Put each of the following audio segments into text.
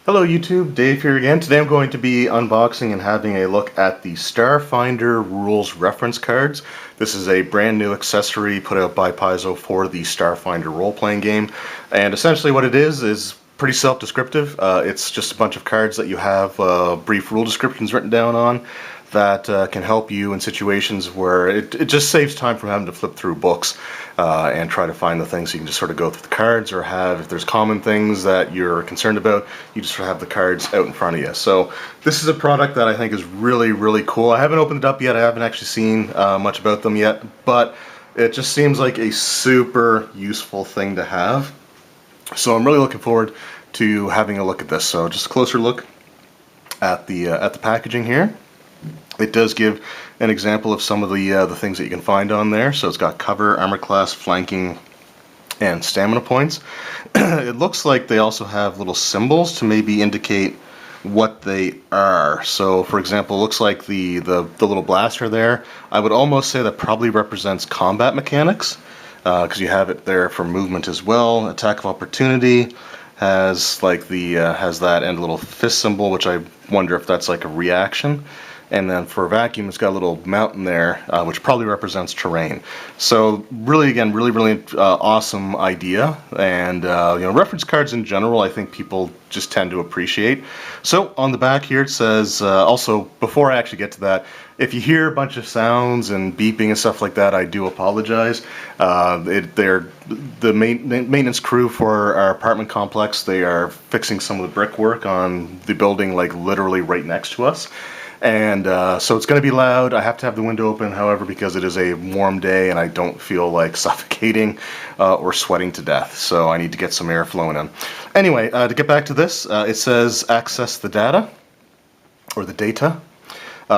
Hello YouTube, Dave here again. Today I'm going to be unboxing and having a look at the Starfinder rules reference cards. This is a brand new accessory put out by Paizo for the Starfinder role-playing game. And essentially what it is pretty self-descriptive. It's just a bunch of cards that you have brief rule descriptions written down on that can help you in situations where it just saves time from having to flip through books and try to find the things. You can just sort of go through the cards, or have, if there's common things that you're concerned about, you just have the cards out in front of you. So this is a product that I think is really, really cool. I haven't opened it up yet. I haven't actually seen much about them yet, but it just seems like a super useful thing to have. So I'm really looking forward to having a look at this. So just a closer look at the packaging here. It does give an example of some of the things that you can find on there. So it's got cover, armor class, flanking, and stamina points. It looks like they also have little symbols to maybe indicate what they are. So for example, it looks like the little blaster there, I would almost say that probably represents combat mechanics, because you have it there for movement as well. Attack of opportunity has like has that, and a little fist symbol, which I wonder if that's like a reaction. And then for vacuum, it's got a little mountain there, which probably represents terrain. So really, again, really awesome idea. And reference cards in general, I think people just tend to appreciate. So on the back here, it says, also, before I actually get to that, if you hear a bunch of sounds and beeping and stuff like that, I do apologize. They're the maintenance crew for our apartment complex. They are fixing some of the brickwork on the building, like literally right next to us. And so it's going to be loud. I have to have the window open, however, because it is a warm day and I don't feel like suffocating or sweating to death. So I need to get some air flowing in. Anyway, to get back to this, it says access the data, or the data.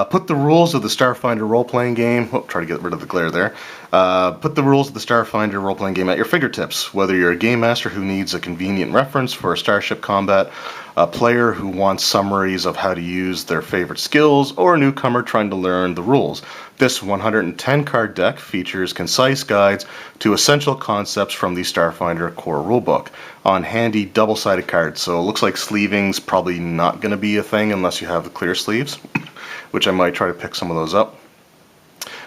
Put the rules of the Starfinder role-playing game, try to get rid of the glare there. Put the rules of the Starfinder role-playing game at your fingertips. Whether you're a game master who needs a convenient reference for a Starship Combat, a player who wants summaries of how to use their favorite skills, or a newcomer trying to learn the rules. This 110 card deck features concise guides to essential concepts from the Starfinder core rulebook on handy double-sided cards. So it looks like sleeving's probably not going to be a thing unless you have the clear sleeves, which I might try to pick some of those up.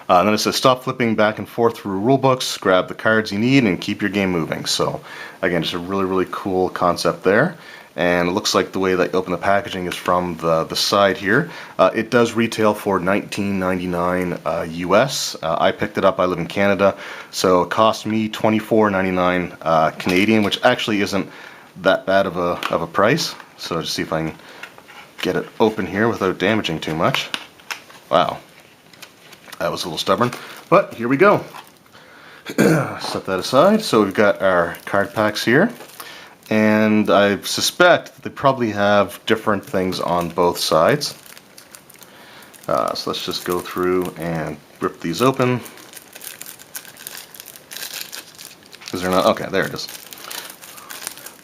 And then it says stop flipping back and forth through rulebooks, grab the cards you need, and keep your game moving. So again, just a really cool concept there. And it looks like the way that you open the packaging is from the side here. It does retail for $19.99 US. I picked it up. I live in Canada, so it cost me $24.99 Canadian, which actually isn't that bad of a price. So just see if I can get it open here without damaging too much. Wow, that was a little stubborn, but here we go. Set that aside. So we've got our card packs here. And I suspect that they probably have different things on both sides. So let's just go through and rip these open. Is there not? Okay, there it is.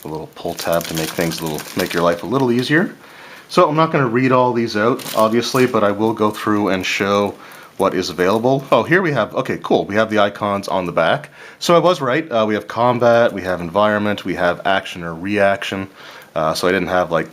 A little pull tab to make your life a little easier. So I'm not going to read all these out, obviously, but I will go through and show what is available. Oh, here we have, okay, cool. We have the icons on the back. So I was right. We have combat, we have environment, we have action or reaction. So I didn't have like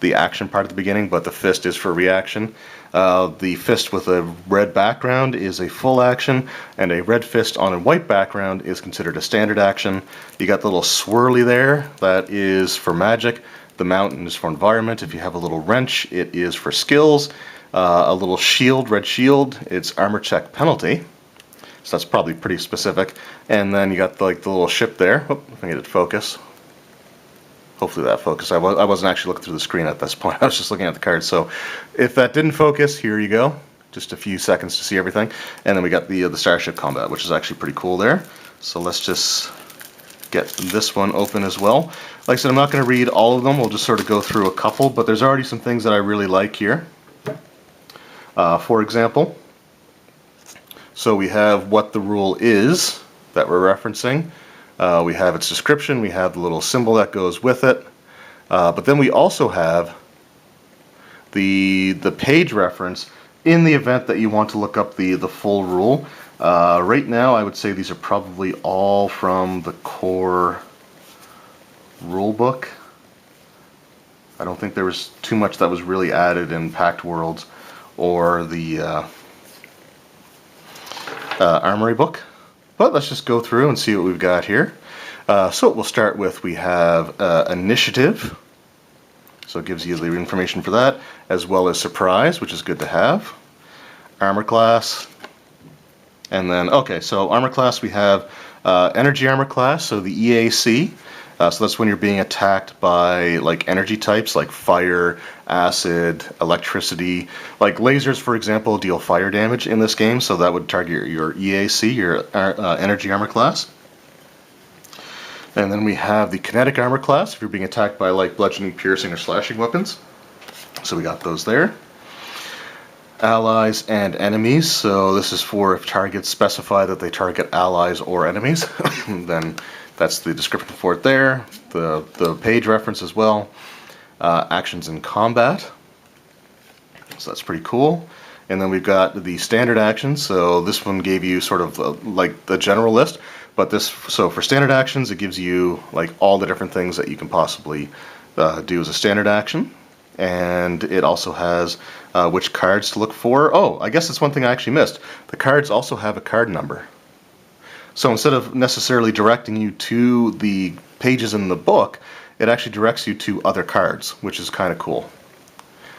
the action part at the beginning, but the fist is for reaction. The fist with a red background is a full action, and a red fist on a white background is considered a standard action. You got the little swirly there, that is for magic. The mountain is for environment. If you have a little wrench, it is for skills. A little shield, red shield, it's armor check penalty. So that's probably pretty specific. And then you got the little ship there. Oh, if I get it to focus. Hopefully that focused. I wasn't actually looking through the screen at this point. I was just looking at the cards. So if that didn't focus, here you go. Just a few seconds to see everything. And then we got the Starship Combat, which is actually pretty cool there. So let's just get this one open as well. Like I said, I'm not going to read all of them. We'll just sort of go through a couple. But there's already some things that I really like here. For example, so we have what the rule is that we're referencing. We have its description, we have the little symbol that goes with it, but then we also have the page reference in the event that you want to look up the full rule. Right now I would say these are probably all from the core rulebook. I don't think there was too much that was really added in Pact Worlds or the Armory book. But let's just go through and see what we've got here. So we'll start with, we have Initiative. So it gives you the information for that, as well as Surprise, which is good to have. Armor class. And then, okay, so armor class, we have Energy Armor class, so the EAC. So that's when you're being attacked by like energy types like fire, acid, electricity. Like lasers, for example, deal fire damage in this game, so that would target your EAC, your Energy Armor class. And then we have the Kinetic Armor class if you're being attacked by like bludgeoning, piercing, or slashing weapons. So we got those there. Allies and enemies, so this is for if targets specify that they target allies or enemies, then that's the description for it there. The page reference as well. Actions in combat, so that's pretty cool. And then we've got the standard actions, so this one gave you sort of like the general list, but this, so for standard actions it gives you like all the different things that you can possibly do as a standard action. And it also has which cards to look for. Oh, I guess that's one thing I actually missed. The cards also have a card number. So instead of necessarily directing you to the pages in the book, it actually directs you to other cards, which is kind of cool.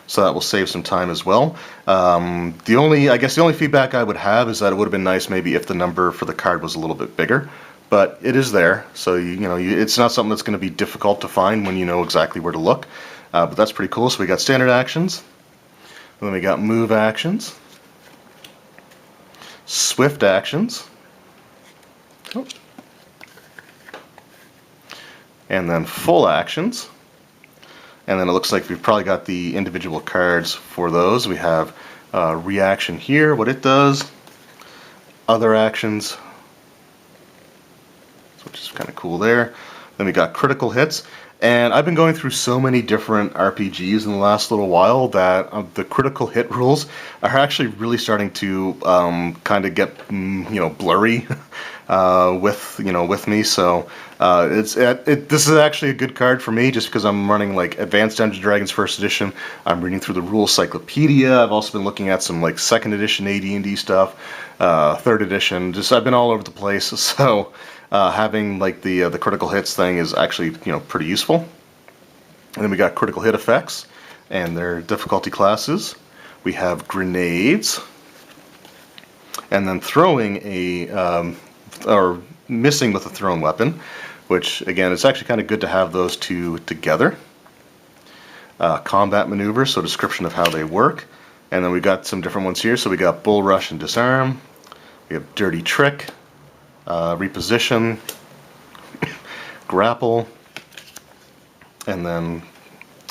So that will save some time as well. I guess the only feedback I would have is that it would have been nice maybe if the number for the card was a little bit bigger. But it is there, so it's not something that's going to be difficult to find when you know exactly where to look. But that's pretty cool. So we got standard actions, and then we got move actions, swift actions, and then full actions. And then it looks like we've probably got the individual cards for those. We have reaction here, what it does, other actions, which is kind of cool there. Then we got critical hits. And I've been going through so many different RPGs in the last little while that the critical hit rules are actually really starting to kind of get blurry with me. So this is actually a good card for me just because I'm running like Advanced Dungeons & Dragons First Edition. I'm reading through the Rules Cyclopedia. I've also been looking at some like Second Edition AD&D stuff, Third Edition. I've been all over the place. So. Having like the critical hits thing is actually pretty useful. And then we got critical hit effects and their difficulty classes. We have grenades, and then throwing or missing with a thrown weapon, which again it's actually kind of good to have those two together. Combat maneuvers, so description of how they work, and then we got some different ones here. So we got bull rush and disarm. We have dirty trick. Reposition, grapple, and then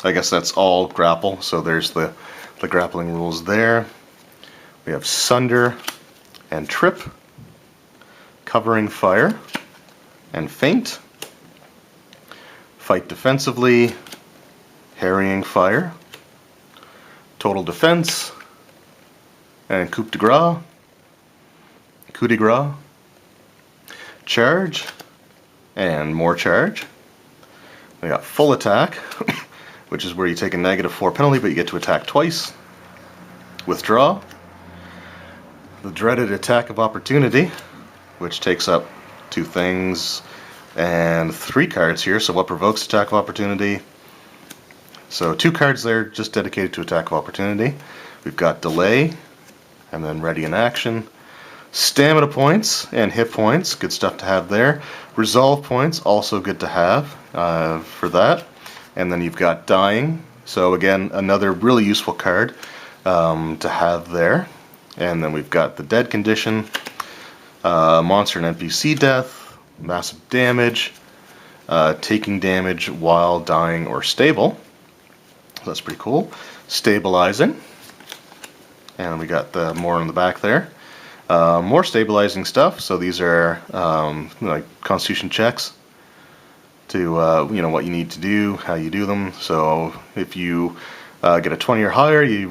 I guess that's all grapple, so there's the grappling rules there. We have sunder and trip, covering fire and feint, fight defensively, harrying fire, total defense, and coup de grace, charge, and more charge. We got full attack, which is where you take a -4 penalty, but you get to attack twice. Withdraw. The dreaded attack of opportunity, which takes up 2 things and 3 cards here. So what provokes attack of opportunity? So 2 cards there just dedicated to attack of opportunity. We've got delay, and then ready in action. Stamina points and hit points, good stuff to have there. Resolve points, also good to have for that. And then you've got dying, so again, another really useful card to have there. And then we've got the dead condition, monster and NPC death, massive damage, taking damage while dying or stable. So that's pretty cool. Stabilizing, and we got the more on the back there. More stabilizing stuff, so these are like constitution checks to what you need to do, how you do them. So if you get a 20 or higher, you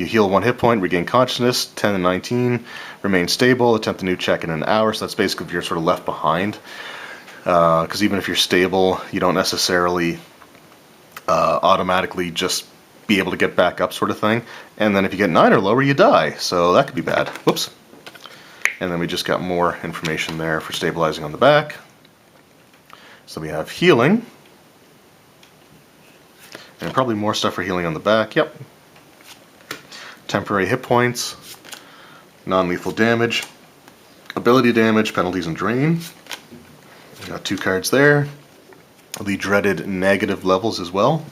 heal 1 hit point, regain consciousness. 10 and 19, remain stable, attempt a new check in an hour. So that's basically if you're sort of left behind, because even if you're stable, you don't necessarily automatically just be able to get back up sort of thing. And then if you get 9 or lower, you die. So that could be bad. Whoops. And then we just got more information there for stabilizing on the back. So we have healing. And probably more stuff for healing on the back. Yep. Temporary hit points. Non-lethal damage. Ability damage, penalties, and drain. We got 2 cards there. The dreaded negative levels as well.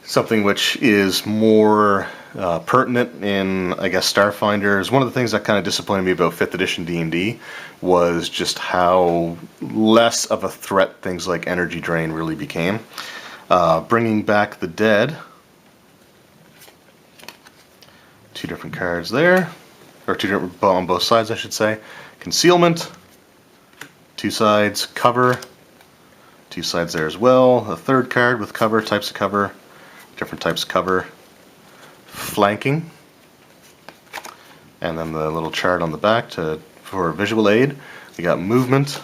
Something which is more pertinent in, I guess, Starfinder is one of the things that kind of disappointed me about 5th edition D&D was just how less of a threat things like energy drain really became. Bringing back the dead. 2 different cards there, or 2 different on both sides, I should say. Concealment. 2 sides. Cover. 2 sides there as well. A 3rd card with cover, types of cover. Different types of cover. Flanking, and then the little chart on the back for visual aid. We got movement,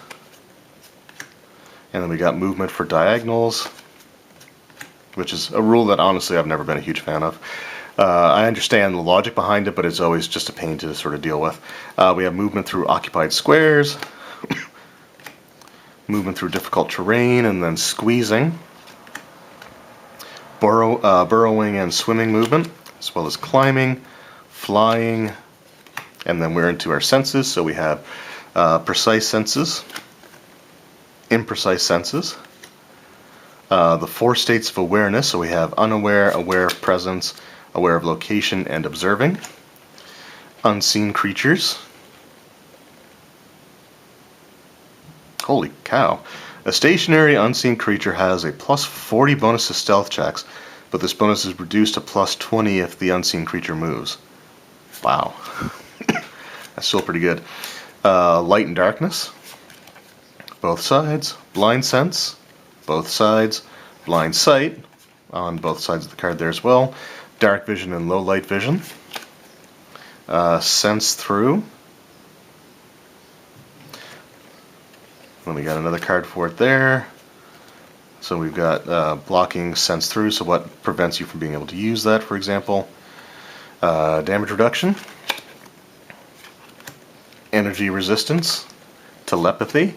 and then we got movement for diagonals, which is a rule that honestly I've never been a huge fan of. I understand the logic behind it, but it's always just a pain to sort of deal with. We have movement through occupied squares, movement through difficult terrain, and then squeezing. Burrowing and swimming movement, as well as climbing, flying, and then we're into our senses. So we have precise senses, imprecise senses, the 4 states of awareness. So we have unaware, aware of presence, aware of location, and observing. Unseen creatures. Holy cow. A stationary unseen creature has a plus 40 bonus to stealth checks, but this bonus is reduced to plus 20 if the unseen creature moves. Wow. That's still pretty good. Light and darkness. Both sides. Blind sense. Both sides. Blind sight. On both sides of the card there as well. Dark vision and low light vision. Sense through. Then we got another card for it there. So we've got blocking sense through, so what prevents you from being able to use that, for example. Damage reduction. Energy resistance. Telepathy.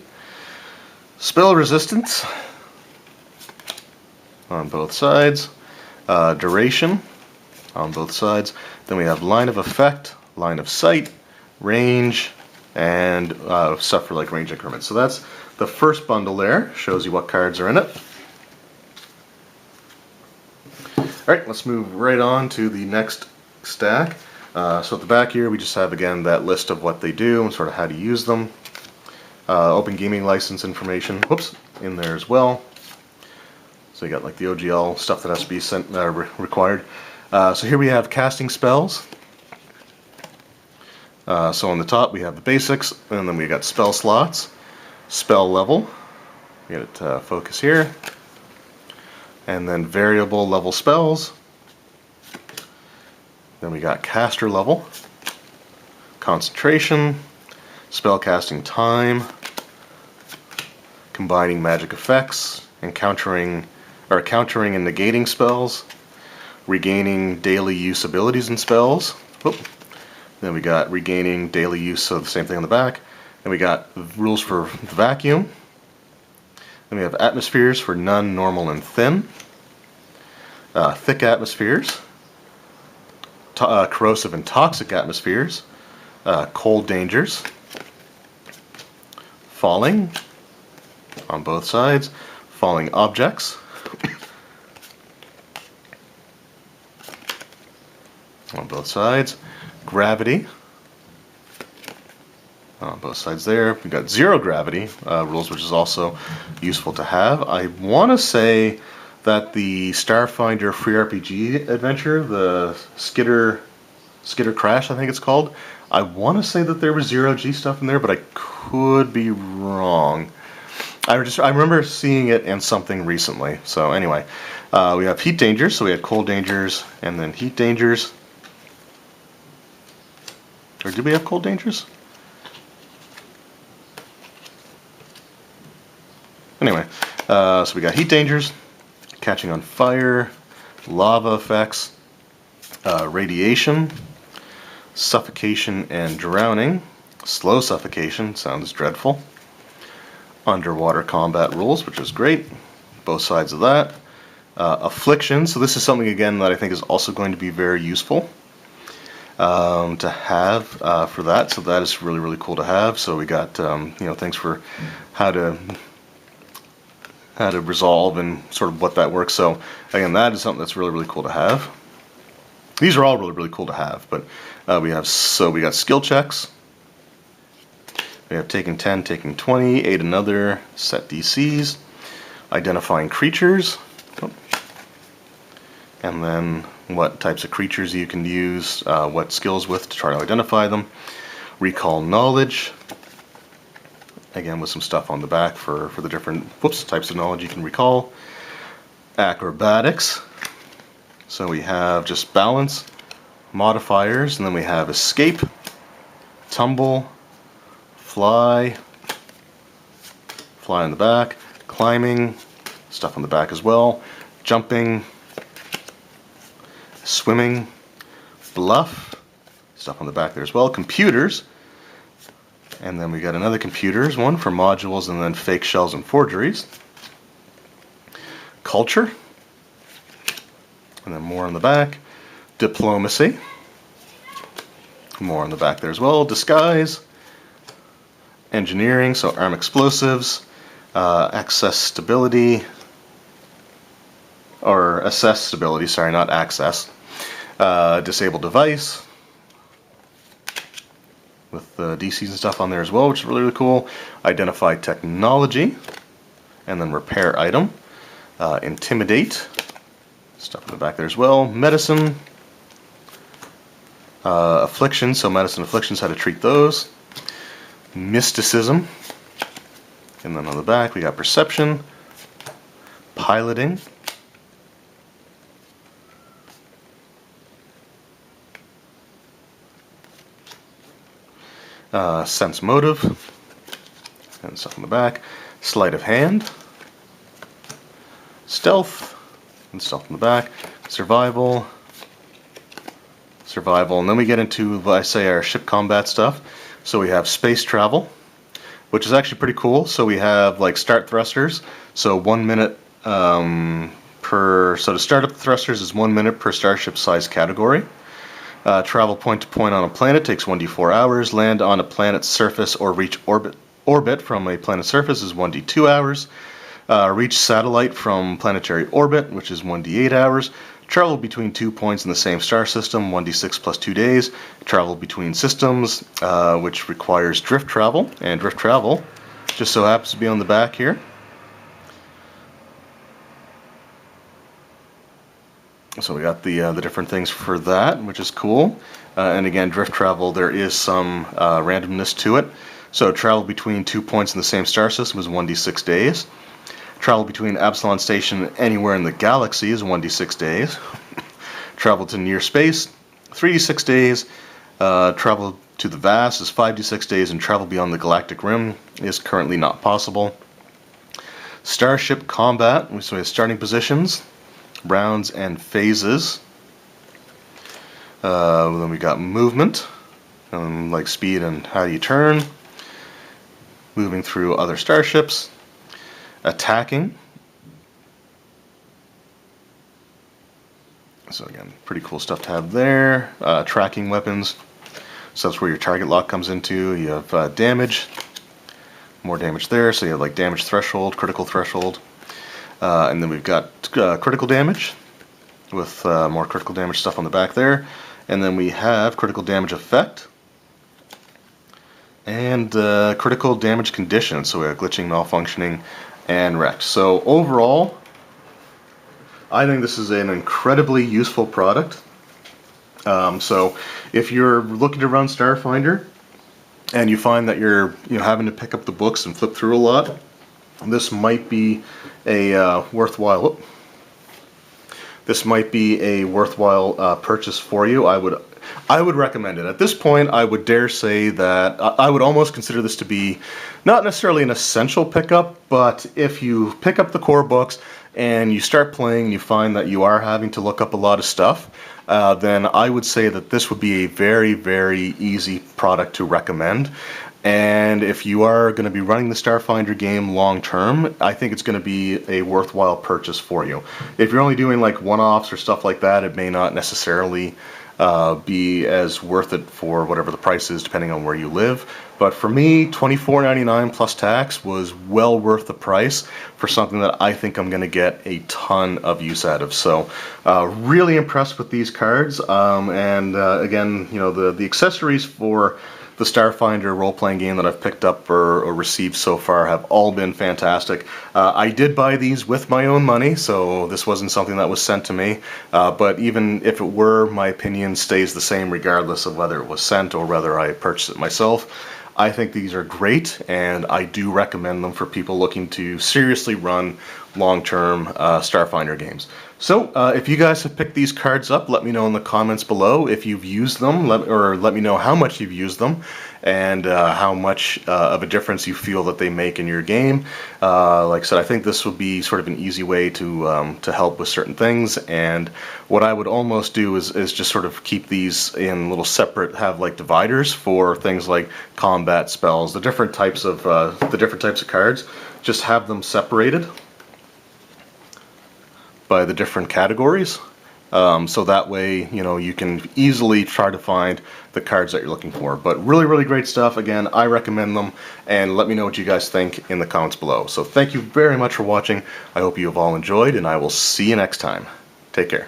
Spell resistance. On both sides. Duration. On both sides. Then we have line of effect, line of sight, range, and stuff for like range increments. So that's the first bundle there. Shows you what cards are in it. Alright, let's move right on to the next stack. So at the back here we just have again that list of what they do and sort of how to use them. Open gaming license information, whoops, in there as well. So you got like the OGL stuff that has to be sent, required. So here we have casting spells. So on the top we have the basics, and then we got spell slots, spell level, get it to focus here, and then variable level spells. Then we got caster level, concentration, spell casting time, combining magic effects, and countering and negating spells, regaining daily use abilities and spells. Whoop. Then we got regaining daily use, so the same thing on the back. Then we got rules for the vacuum. Then we have atmospheres for none, normal, and thin. Thick atmospheres. Corrosive and toxic atmospheres. Cold dangers. Falling on both sides. Falling objects. On both sides. Gravity. On both sides there. We've got zero gravity rules, which is also useful to have. I want to say that the Starfinder free RPG adventure, the Skitter Crash, I think it's called, I want to say that there was zero G stuff in there, but I could be wrong. I remember seeing it in something recently. So anyway, we have heat dangers, so we had cold dangers and then heat dangers. Or did we have cold dangers? Anyway, so we got heat dangers, catching on fire, lava effects, radiation, suffocation and drowning, slow suffocation, sounds dreadful, underwater combat rules, which is great, both sides of that, affliction, so this is something again that I think is also going to be very useful to have for that, so that is really, really cool to have. So we got things for how to resolve and sort of what that works. So again, that is something that's really, really cool to have. These are all really, really cool to have, but we got skill checks. We have taking 10, taking 20, aid another, set DCs, identifying creatures, and then what types of creatures you can use, what skills with to try to identify them, recall knowledge, again with some stuff on the back for the different types of knowledge you can recall, acrobatics, so we have just balance, modifiers, and then we have escape, tumble, fly on the back, climbing, stuff on the back as well, jumping, swimming, bluff, stuff on the back there as well, computers, and then we got another computers one for modules, and then fake shells and forgeries, culture, and then more on the back, diplomacy, more on the back there as well, disguise, engineering, so arm explosives, access stability, or assess stability, sorry, not access, disable device, with DCs and stuff on there as well, which is really, really cool, identify technology, and then repair item, intimidate, stuff in the back there as well, medicine, affliction, so medicine afflictions, how to treat those, mysticism, and then on the back we got perception, piloting, sense motive, and stuff on the back, sleight of hand, stealth, and stuff on the back, survival, and then we get into, I say, our ship combat stuff. So we have space travel, which is actually pretty cool. So we have like start thrusters, so 1 minute per, so to start up the thrusters is 1 minute per starship size category. Travel point to point on a planet takes 1d4 hours. Land on a planet's surface or reach orbit from a planet's surface is 1d2 hours. Reach satellite from planetary orbit, which is 1d8 hours. Travel between 2 points in the same star system, 1d6 plus 2 days. Travel between systems, which requires drift travel, and drift travel just so happens to be on the back here. So we got the different things for that, which is cool. And again, drift travel, there is some randomness to it. So travel between 2 points in the same star system is 1d6 days. Travel between Absalon Station anywhere in the galaxy is 1d6 days. Travel to near space, 3d6 days. Travel to the vast is 5d6 days, and travel beyond the galactic rim is currently not possible. Starship Combat, so we have starting positions, rounds and phases. Then we got movement, like speed and how you turn. Moving through other starships. Attacking. So again, pretty cool stuff to have there. Tracking weapons. So that's where your target lock comes into. You have damage. More damage there. So you have like damage threshold, critical threshold. And then we've got critical damage with more critical damage stuff on the back there. And then we have critical damage effect and critical damage condition. So we have glitching, malfunctioning, and wrecked. So overall, I think this is an incredibly useful product. So if you're looking to run Starfinder and you find that you're having to pick up the books and flip through a lot, this might be a worthwhile. This might be a worthwhile purchase for you. I would recommend it. At this point, I would dare say that I would almost consider this to be not necessarily an essential pickup, but if you pick up the core books and you start playing and you find that you are having to look up a lot of stuff, then I would say that this would be a very, very easy product to recommend. And if you are going to be running the Starfinder game long term, I think it's going to be a worthwhile purchase for you. If you're only doing like one-offs or stuff like that, it may not necessarily be as worth it for whatever the price is, depending on where you live. But for me, $24.99 plus tax was well worth the price for something that I think I'm going to get a ton of use out of. So really impressed with these cards. Again, you know, the accessories for the Starfinder role-playing game that I've picked up or received so far have all been fantastic. I did buy these with my own money, so this wasn't something that was sent to me. But even if it were, my opinion stays the same regardless of whether it was sent or whether I purchased it myself. I think these are great, and I do recommend them for people looking to seriously run long-term Starfinder games. So, if you guys have picked these cards up, let me know in the comments below if you've used them, let me know how much you've used them, and how much of a difference you feel that they make in your game. Like I said, I think this would be sort of an easy way to help with certain things, and what I would almost do is just sort of keep these in little separate, have like dividers for things like combat spells, the different types of cards. Just have them separated by the different categories, so that way, you know, you can easily try to find the cards that you're looking for. But really, really great stuff. Again, I recommend them, and let me know what you guys think in the comments below. So thank you very much for watching. I hope you have all enjoyed, and I will see you next time. Take care.